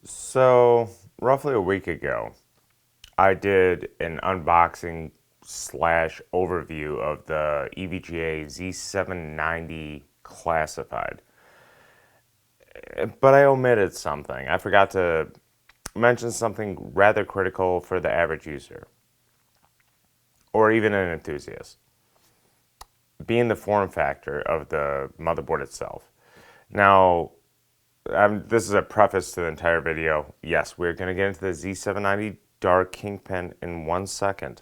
So, roughly a week ago, I did an unboxing slash overview of the EVGA Z790 Classified. But I omitted something. I forgot to mention something rather critical for the average user, or even an enthusiast, being the form factor of the motherboard itself. Now, this is a preface to the entire video. Yes, we're going to get into the Z790 Dark Kingpin in 1 second.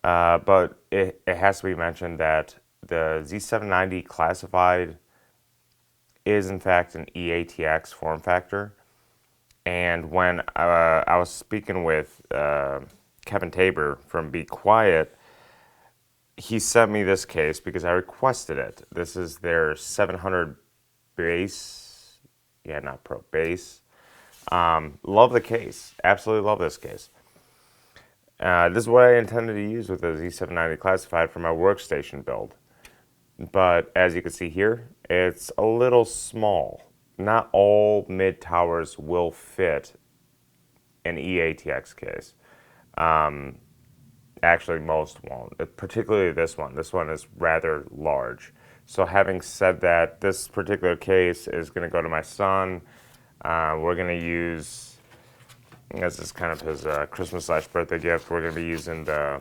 But it has to be mentioned that the Z790 Classified is in fact an EATX form factor. And when I was speaking with Kevin Tabor from Be Quiet, he sent me this case because I requested it. This is their 700 base. Yeah, not Pro, base. Love the case. Absolutely love this case. This is what I intended to use with the Z790 Classified for my workstation build. But as you can see here, it's a little small. Not all mid towers will fit an EATX case. Actually, most won't, particularly this one. This one is rather large. So having said that, this particular case is going to go to my son. We're going to use, this is kind of his Christmas slash birthday gift, we're going to be using the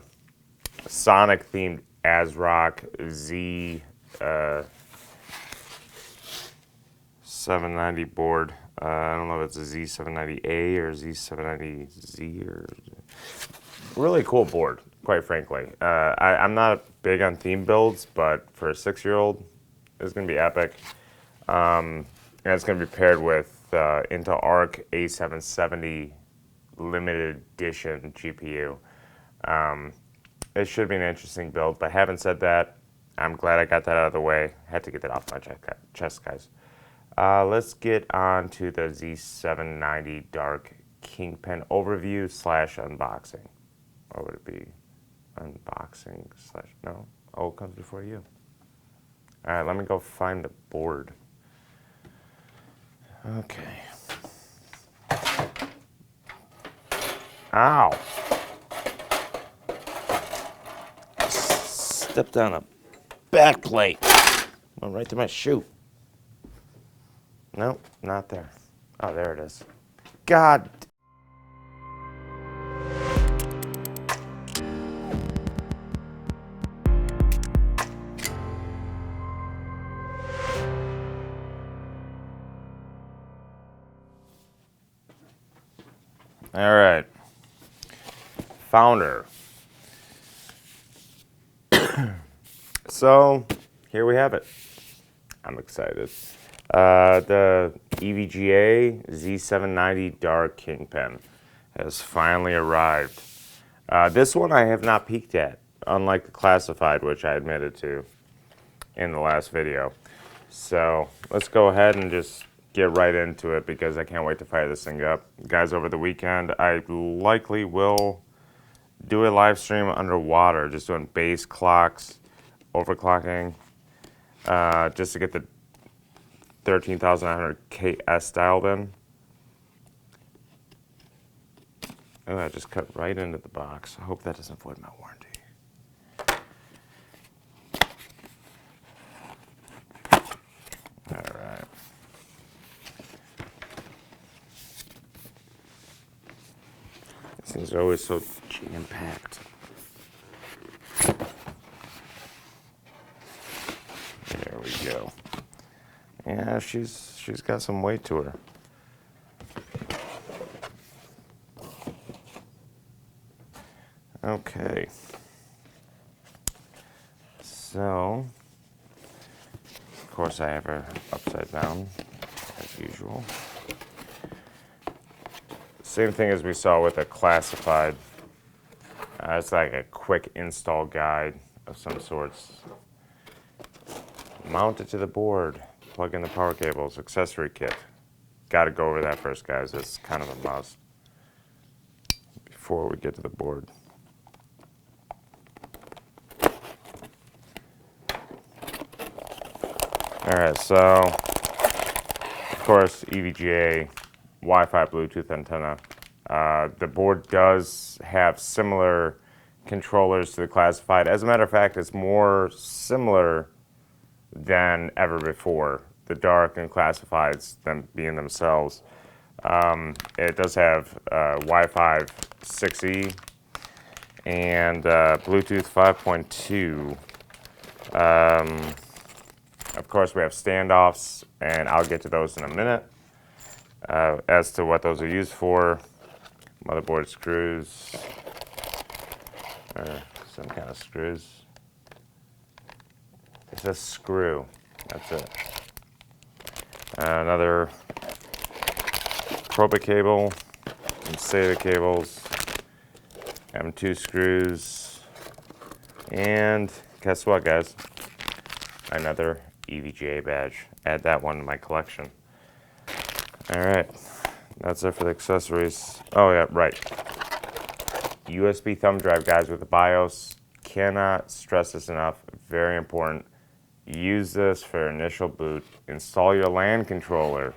Sonic themed ASRock Z 790 board. I don't know if it's a Z790A or Z790Z or... Really cool board, quite frankly. I'm not big on theme builds, but for a 6-year-old, it's going to be epic. And it's going to be paired with Intel Arc A770 limited edition GPU. It should be an interesting build, but having said that, I'm glad I got that out of the way. Had to get that off my chest, guys. Let's get on to the Z790 Dark Kingpin overview slash unboxing. Or would it be unboxing slash, no? Oh, it comes before you. All right, let me go find the board. Okay. Ow. Stepped on a back plate. Went right to my shoe. Nope, not there. Oh, there it is. God. All right. Founder. So, here we have it. I'm excited. The EVGA Z790 Dark Kingpin has finally arrived. This one I have not peeked at, unlike the Classified, which I admitted to in the last video. So let's go ahead and just get right into it because I can't wait to fire this thing up. Guys, over the weekend, I likely will do a live stream underwater, just doing base clocks, overclocking, just to get the 13,900 KS dialed in. Oh, I just cut right into the box. I hope that doesn't void my warranty. All right. These things are always so jam-packed. There we go. Yeah, she's got some weight to her. Okay. So, of course I have her upside down, as usual. Same thing as we saw with the Classified. It's like a quick install guide of some sorts. Mount it to the board. Plug in the power cables, accessory kit. Got to go over that first, guys. It's kind of a must before we get to the board. All right, so of course EVGA Wi-Fi Bluetooth antenna. The board does have similar controllers to the classified. As a matter of fact, it's more similar than ever before. The Dark and classifieds, them being themselves. It does have Wi-Fi 6E and Bluetooth 5.2. Of course, we have standoffs, and I'll get to those in a minute. As to what those are used for, motherboard screws, or some kind of screws. It's a screw, that's it. Another proba cable, some SATA cables, M2 screws, and guess what, guys? Another EVGA badge. Add that one to my collection. All right, that's it for the accessories. Oh yeah, right. USB thumb drive, guys, with the BIOS. Cannot stress this enough. Very important. Use this for initial boot. Install your LAN controller.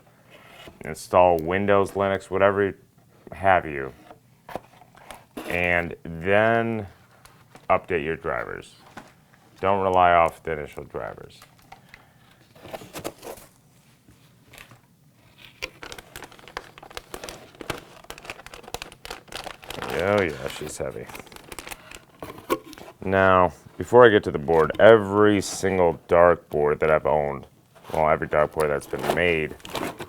Install Windows, Linux, whatever have you. And then update your drivers. Don't rely off the initial drivers. Oh yeah, she's heavy. Now, before I get to the board, every single Dark board that I've owned, well, every Dark board that's been made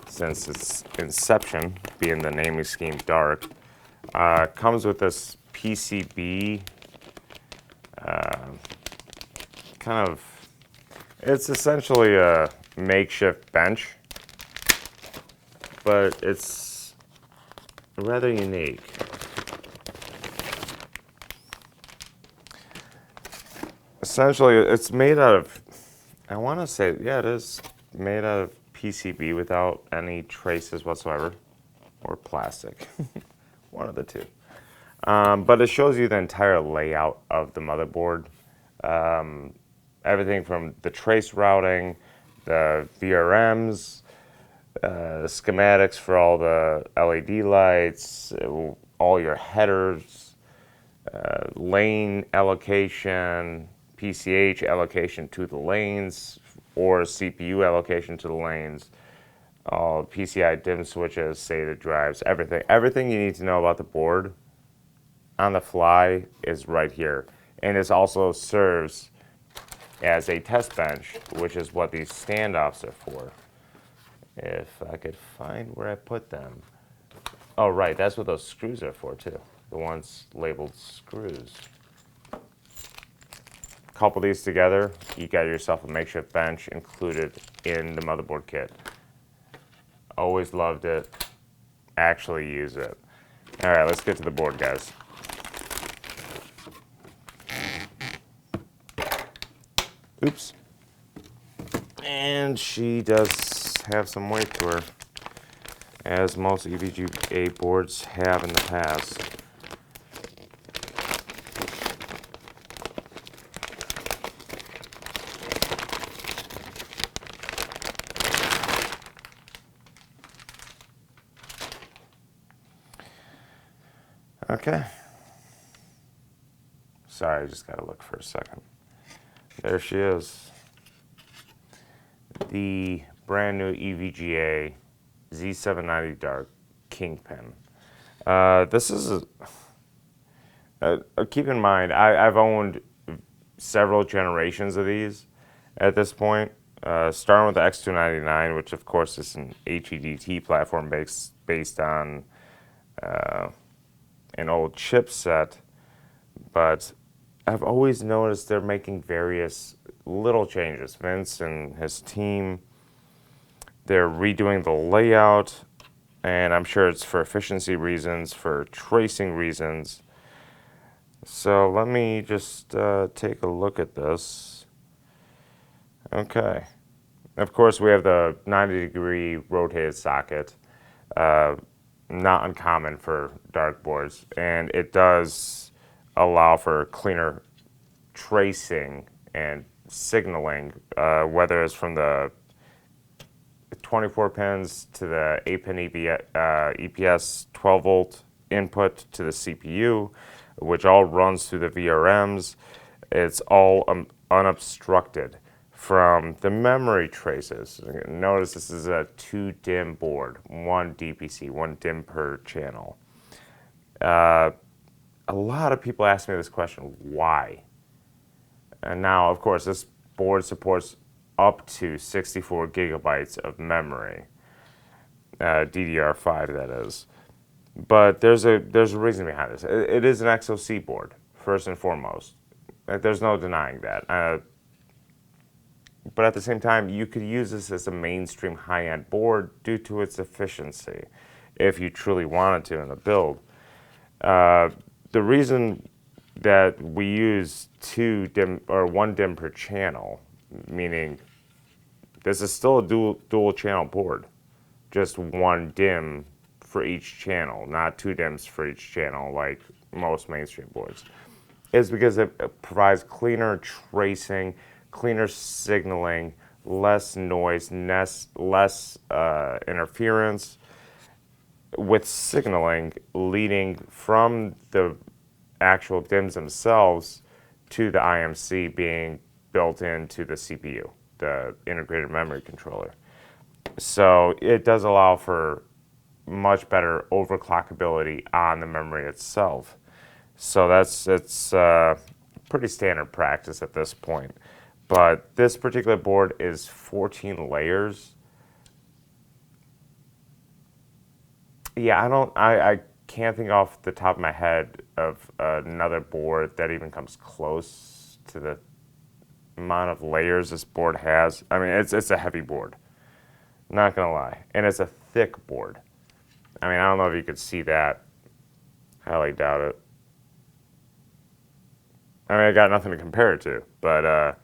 since its inception, being the naming scheme Dark, comes with this PCB kind of, it's essentially a makeshift bench, but it's rather unique. Essentially, it's made out of, I want to say, yeah, it is made out of PCB without any traces whatsoever, or plastic, one of the two. But it shows you the entire layout of the motherboard. Everything from the trace routing, the VRMs, schematics for all the LED lights, all your headers, lane allocation, PCH allocation to the lanes, or CPU allocation to the lanes, all PCI DIMM switches, SATA drives, everything. Everything you need to know about the board on the fly is right here. And it also serves as a test bench, which is what these standoffs are for. If I could find where I put them. Oh, right, that's what those screws are for, too. The ones labeled screws. Couple these together, you got yourself a makeshift bench included in the motherboard kit. Always loved it. Actually use it. All right, let's get to the board, guys. Oops. And she does have some weight to her, as most EVGA boards have in the past. Okay. Sorry, I just gotta look for a second. There she is. The brand new EVGA Z790 Dark Kingpin. This is keep in mind, I've owned several generations of these at this point. Starting with the X299, which of course is an HEDT platform based on an old chipset, but I've always noticed they're making various little changes. Vince and his team, they're redoing the layout, and I'm sure it's for efficiency reasons, for tracing reasons. So let me just take a look at this. Okay. Of course, we have the 90-degree rotated socket. Not uncommon for Dark boards, and it does allow for cleaner tracing and signaling, whether it's from the 24 pins to the 8-pin EPS 12 volt input to the CPU, which all runs through the VRMs. It's all unobstructed from the memory traces. Notice this is a 2-DIMM board, 1 DPC, 1 DIMM per channel. A lot of people ask me this question, why? And now, of course, this board supports up to 64 gigabytes of memory, DDR5 that is. But there's a reason behind this. It is an XOC board, first and foremost. There's no denying that. But at the same time, you could use this as a mainstream high-end board due to its efficiency, if you truly wanted to in a build. The reason that we use 2 DIMM or 1 DIMM per channel, meaning this is still a dual channel board, just 1 DIMM for each channel, not 2 DIMMs for each channel like most mainstream boards, is because it provides cleaner tracing, cleaner signaling, less noise, less interference with signaling leading from the actual DIMMs themselves to the IMC being built into the CPU, the integrated memory controller. So it does allow for much better overclockability on the memory itself. So it's pretty standard practice at this point. But this particular board is 14 layers. Yeah, I can't think off the top of my head of another board that even comes close to the amount of layers this board has. I mean, it's a heavy board, not gonna lie, and it's a thick board. I mean, I don't know if you could see that. Highly doubt it. I mean, I got nothing to compare it to, but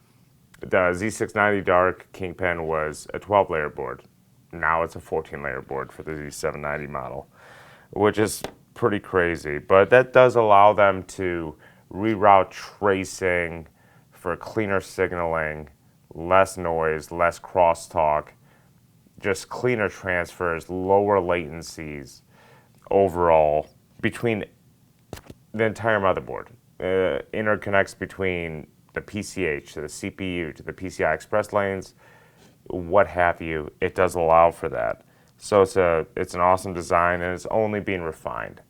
the Z690 Dark Kingpin was a 12-layer board. Now it's a 14-layer board for the Z790 model, which is pretty crazy. But that does allow them to reroute tracing for cleaner signaling, less noise, less crosstalk, just cleaner transfers, lower latencies overall between the entire motherboard. Interconnects between the PCH to the CPU to the PCI Express lanes, what have you. It does allow for that. So it's an awesome design, and it's only being refined.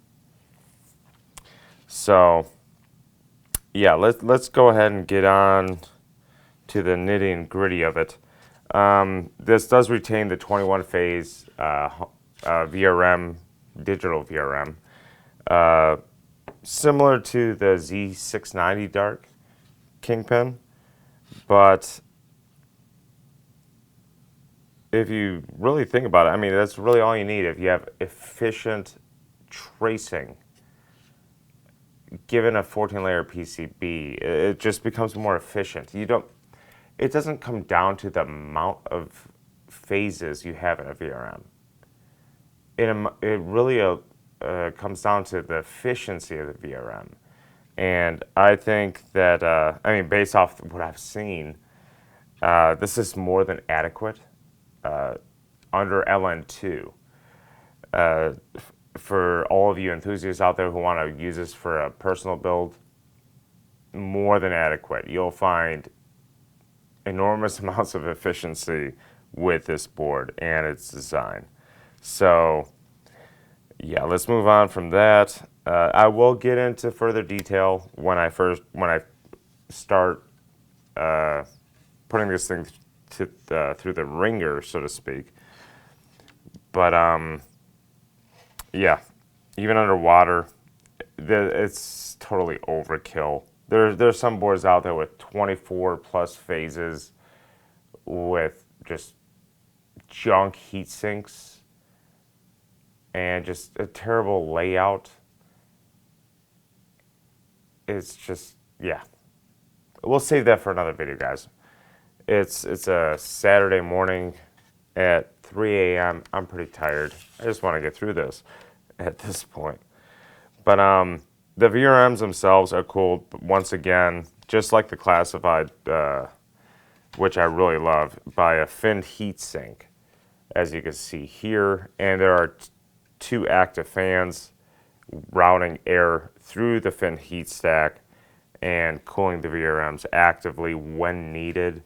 So yeah, let's go ahead and get on to the nitty and gritty of it. This does retain the 21-phase VRM, digital VRM, similar to the Z690 Dark Kingpin, but if you really think about it, I mean, that's really all you need. If you have efficient tracing, given a 14-layer PCB, it just becomes more efficient. It doesn't come down to the amount of phases you have in a VRM. It really comes down to the efficiency of the VRM. And I think that, I mean, based off what I've seen, this is more than adequate under LN2. For all of you enthusiasts out there who want to use this for a personal build, more than adequate. You'll find enormous amounts of efficiency with this board and its design. So yeah, let's move on from that. I will get into further detail when I start putting this thing through the ringer, so to speak. But yeah, even underwater, it's totally overkill. There's some boards out there with 24 plus phases with just junk heat sinks and just a terrible layout. It's just, yeah. We'll save that for another video, guys. It's a Saturday morning at 3 a.m. I'm pretty tired. I just want to get through this at this point. But the VRMs themselves are cool. But once again, just like the classified, which I really love, by a finned heatsink. as you can see here. And there are two active fans routing air through the fin heat stack and cooling the VRMs actively when needed.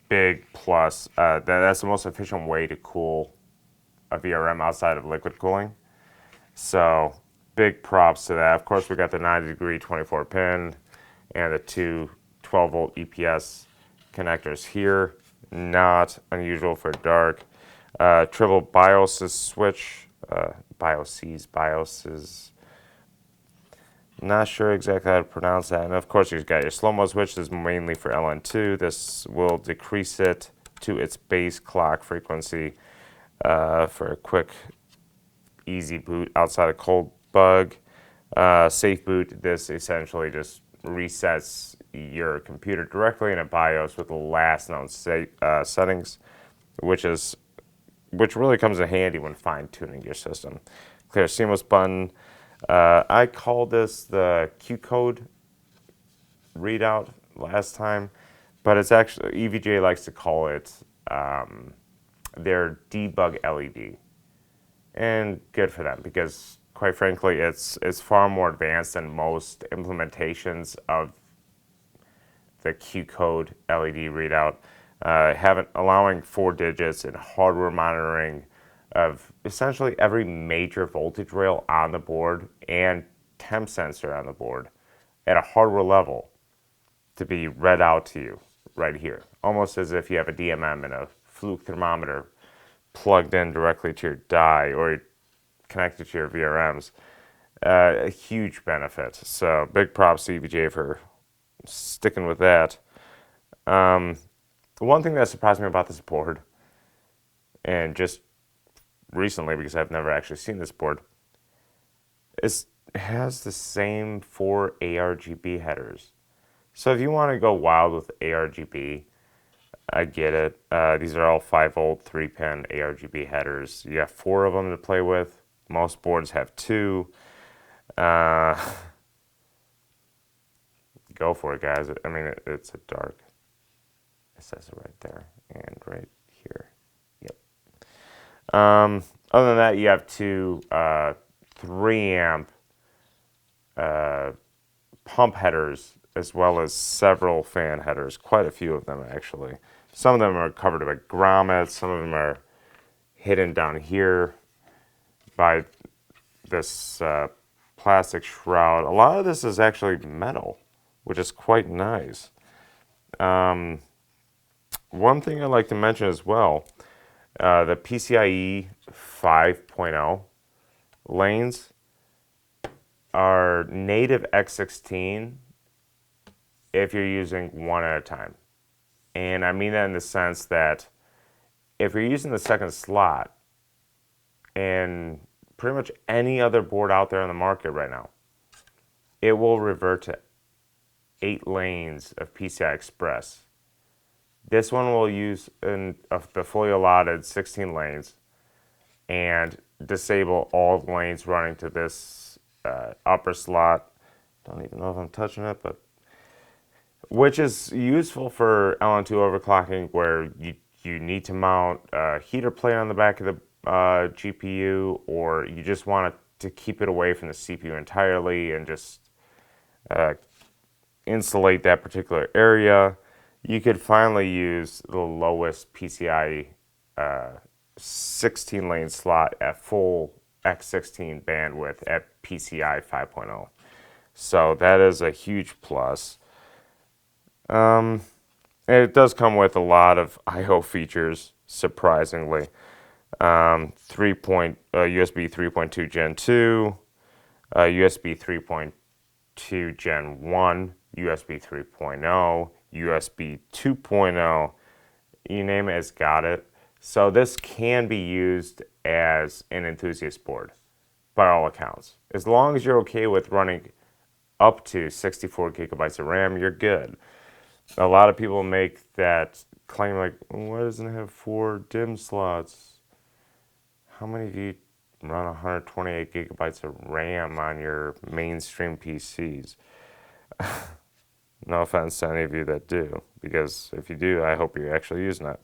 Big plus. That's the most efficient way to cool a VRM outside of liquid cooling. So big props to that. Of course, we got the 90-degree 24-pin and the two 12-volt EPS connectors here. Not unusual for dark. Triple BIOS switch. BIOSes. Not sure exactly how to pronounce that. And of course, you've got your slow-mo switch. This is mainly for LN2. This will decrease it to its base clock frequency for a quick, easy boot outside of cold bug. Safe boot, this essentially just resets your computer directly in a BIOS with the last known settings, which really comes in handy when fine-tuning your system. Clear seamless button. I called this the Q code readout last time, but it's actually, EVGA likes to call it their debug LED. And good for them, because quite frankly, it's far more advanced than most implementations of the Q code LED readout. Allowing 4 digits and hardware monitoring of essentially every major voltage rail on the board and temp sensor on the board at a hardware level to be read out to you right here. Almost as if you have a DMM and a fluke thermometer plugged in directly to your die or connected to your VRMs. A huge benefit. So big props to EVGA for sticking with that. The one thing that surprised me about this board, and just recently because I've never actually seen this board, is it has the same 4 ARGB headers. So if you want to go wild with ARGB, I get it. These are all 5-volt, 3-pin ARGB headers. You have 4 of them to play with. Most boards have 2. Go for it, guys. I mean, it's a dark. It says it right there and right here. Yep. Other than that, you have 2 3-amp pump headers as well as several fan headers. Quite a few of them, actually. Some of them are covered by grommets. Some of them are hidden down here by this plastic shroud. A lot of this is actually metal, which is quite nice. One thing I'd like to mention as well, the PCIe 5.0 lanes are native x16 if you're using one at a time. And I mean that in the sense that if you're using the second slot and pretty much any other board out there on the market right now, it will revert to 8 lanes of PCI Express. This one will use the fully allotted 16 lanes and disable all the lanes running to this upper slot. Don't even know if I'm touching it, but which is useful for LN2 overclocking, where you need to mount a heater plate on the back of the GPU, or you just want to keep it away from the CPU entirely and just insulate that particular area. You could finally use the lowest PCIe 16 lane slot at full X16 bandwidth at PCI 5.0. So that is a huge plus. And it does come with a lot of I/O features, surprisingly. USB 3.2 Gen 2, USB 3.2 Gen 1, USB 3.0, USB 2.0, you name it, it's got it. So this can be used as an enthusiast board, by all accounts. As long as you're okay with running up to 64 gigabytes of RAM, you're good. A lot of people make that claim like, why doesn't it have 4 DIMM slots? How many of you run 128 gigabytes of RAM on your mainstream PCs? No offense to any of you that do, because if you do, I hope you're actually using it.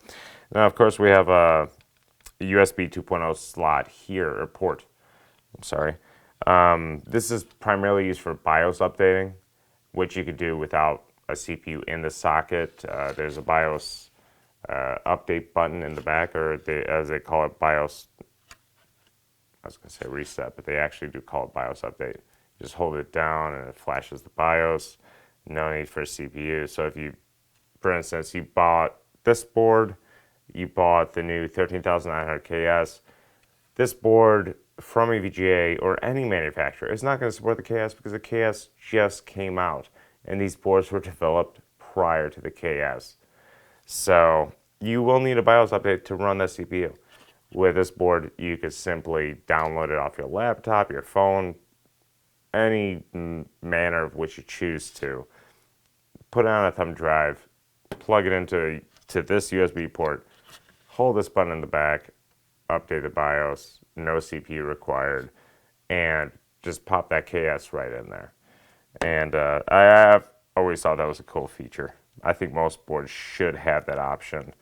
Now, of course, we have USB 2.0 slot here, or port. I'm sorry. This is primarily used for BIOS updating, which you could do without a CPU in the socket. There's a BIOS update button in the back, or as they call it, BIOS. I was going to say reset, but they actually do call it BIOS update. You just hold it down and it flashes the BIOS. No need for a CPU. So if you, for instance, you bought this board, you bought the new 13900 KS. This board from EVGA or any manufacturer is not going to support the KS because the KS just came out, and these boards were developed prior to the KS. So you will need a BIOS update to run the CPU. With this board, you could simply download it off your laptop, your phone, any manner of which you choose to. Put it on a thumb drive, plug it into this USB port, hold this button in the back, update the BIOS, no CPU required, and just pop that KS right in there. And I have always thought that was a cool feature. I think most boards should have that option.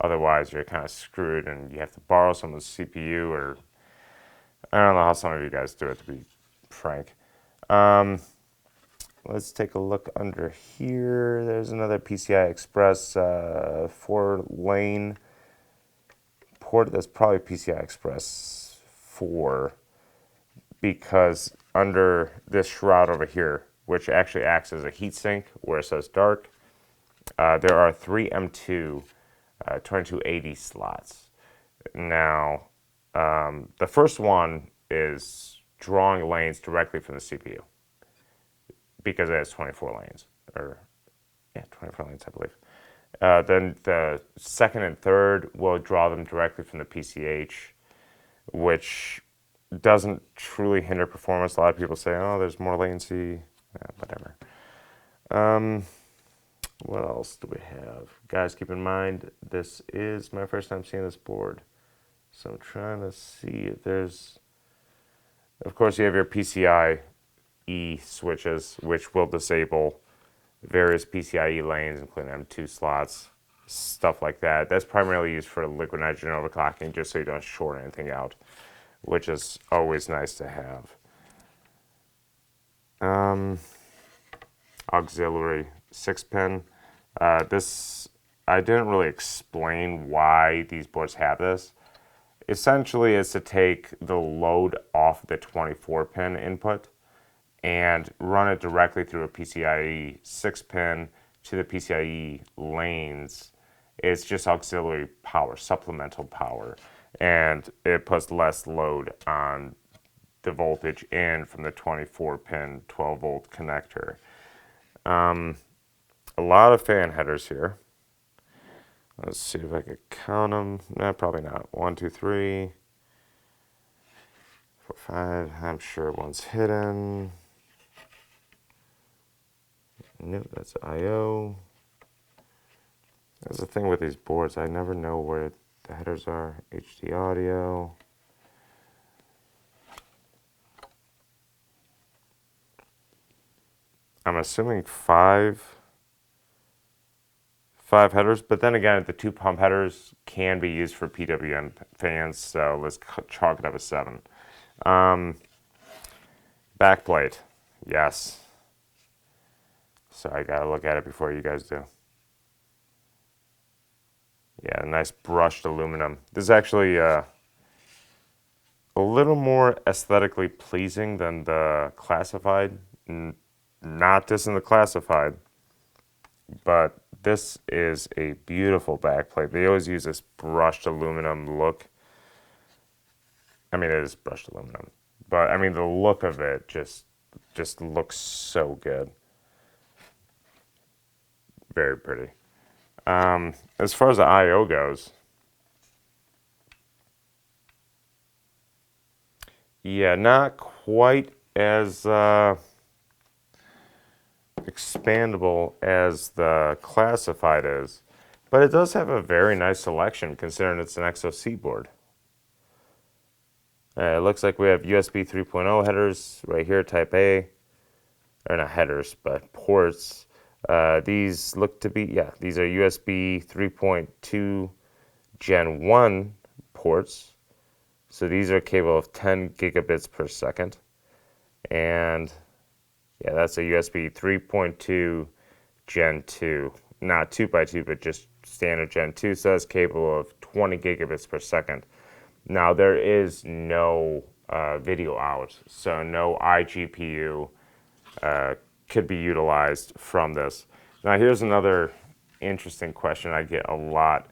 Otherwise, you're kind of screwed and you have to borrow someone's CPU, or I don't know how some of you guys do it, to be frank. Let's take a look under here. There's another PCI Express 4-lane port. That's probably PCI Express 4, because under this shroud over here, which actually acts as a heatsink where it says dark, there are 3 M2 2280 slots. Now, the first one is drawing lanes directly from the CPU because it has 24 lanes, or yeah, 24 lanes, I believe. Then the second and third will draw them directly from the PCH, which doesn't truly hinder performance. A lot of people say, oh, there's more latency, whatever. What else do we have? Guys, keep in mind, this is my first time seeing this board. So I'm trying to see if there's, of course, you have your PCIe switches, which will disable various PCIe lanes, including M2 slots, stuff like that. That's primarily used for liquid nitrogen overclocking, just so you don't short anything out, which is always nice to have. Auxiliary 6-pin. This, I didn't really explain why these boards have this. Essentially, it's to take the load off the 24-pin input and run it directly through a PCIe 6-pin to the PCIe lanes. It's just auxiliary power, supplemental power, and it puts less load on the voltage in from the 24-pin 12-volt connector. A lot of fan headers here. Let's see if I could count them. No, probably not. 1, 2, 3, 4, 5. I'm sure one's hidden. Nope, that's I/O. That's the thing with these boards. I never know where the headers are. HD audio. I'm assuming five headers, but then again, the 2 pump headers can be used for PWM fans, so let's chalk it up as 7. Backplate, yes. So I gotta look at it before you guys do. Yeah, nice brushed aluminum. This is actually a little more aesthetically pleasing than the classified. Not this in the classified, but this is a beautiful backplate. They always use this brushed aluminum look. I mean, it is brushed aluminum, but I mean, the look of it just looks so good. Very pretty. As far as the I/O goes, yeah, not quite as expandable as the classified is, but it does have a very nice selection considering it's an XOC board. It looks like we have USB 3.0 headers right here, type A, or not headers, but ports. These look to be, yeah, these are USB 3.2 Gen 1 ports. So these are capable of 10 gigabits per second. And yeah, that's a USB 3.2 Gen 2. Not 2x2, but just standard Gen 2. So that's capable of 20 gigabits per second. Now, there is no video out, so no iGPU could be utilized from this. Now, here's another interesting question I get a lot.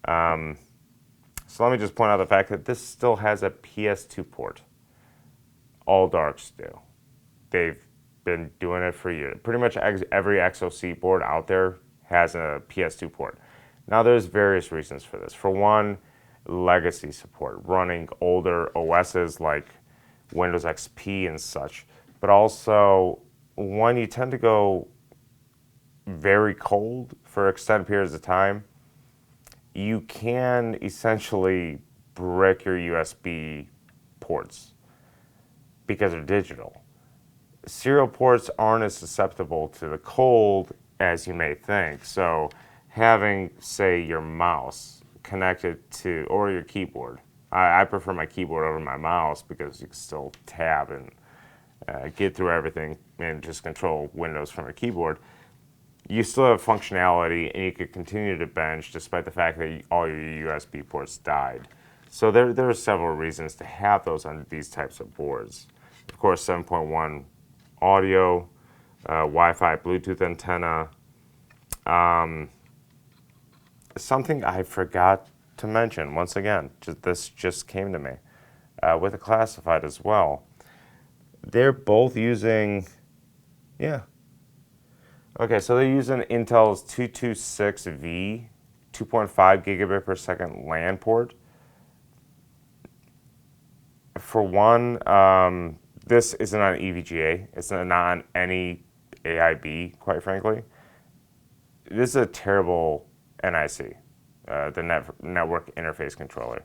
So let me just point out the fact that this still has a PS2 port. All Darks do. They've been doing it for years. Pretty much every XOC board out there has a PS2 port. Now, there's various reasons for this. For one, legacy support, running older OSs like Windows XP and such. But also, when you tend to go very cold for extended periods of time, you can essentially brick your USB ports because they're digital. Serial ports aren't as susceptible to the cold as you may think. So having, say, your mouse connected to, or your keyboard. I prefer my keyboard over my mouse because you can still tab and get through everything and just control Windows from a keyboard. You still have functionality and you could continue to bench despite the fact that all your USB ports died. So there are several reasons to have those on these types of boards. Of course, 7.1 audio, Wi-Fi, Bluetooth antenna. Something I forgot to mention, once again, this just came to me, with a classified as well. They're both using, yeah. Okay, so they're using Intel's 226V 2.5 gigabit per second LAN port. For one, this isn't on EVGA. It's not on any AIB, quite frankly. This is a terrible NIC, the network interface controller.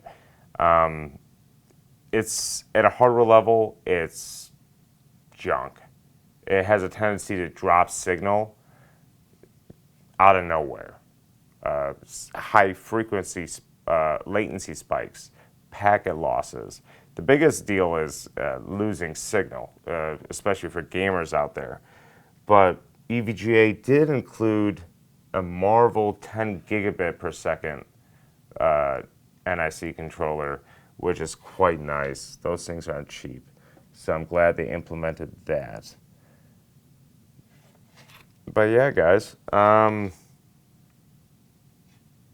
It's at a hardware level, it's junk. It has a tendency to drop signal out of nowhere. High frequency latency spikes, packet losses. The biggest deal is losing signal, especially for gamers out there. But EVGA did include a Marvel 10 gigabit per second NIC controller, which is quite nice. Those things aren't cheap. So I'm glad they implemented that. But yeah, guys,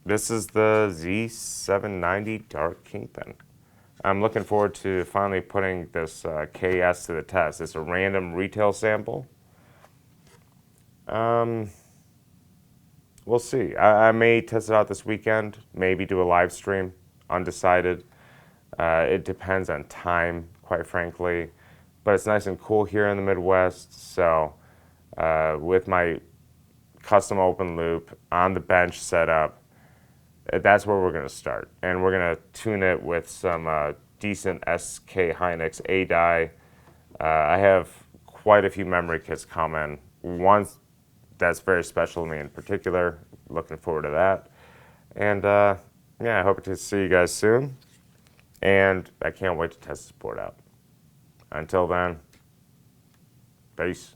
this is the Z790 Dark Kingpin. I'm looking forward to finally putting this KS to the test. It's a random retail sample. We'll see. I may test it out this weekend, maybe do a live stream, undecided. It depends on time, quite frankly. But it's nice and cool here in the Midwest, so with my custom open loop on the bench setup, that's where we're going to start. And we're going to tune it with some decent SK Hynix A die. I have quite a few memory kits coming. One that's very special to me in particular. Looking forward to that. And yeah, I hope to see you guys soon. And I can't wait to test this board out. Until then, peace.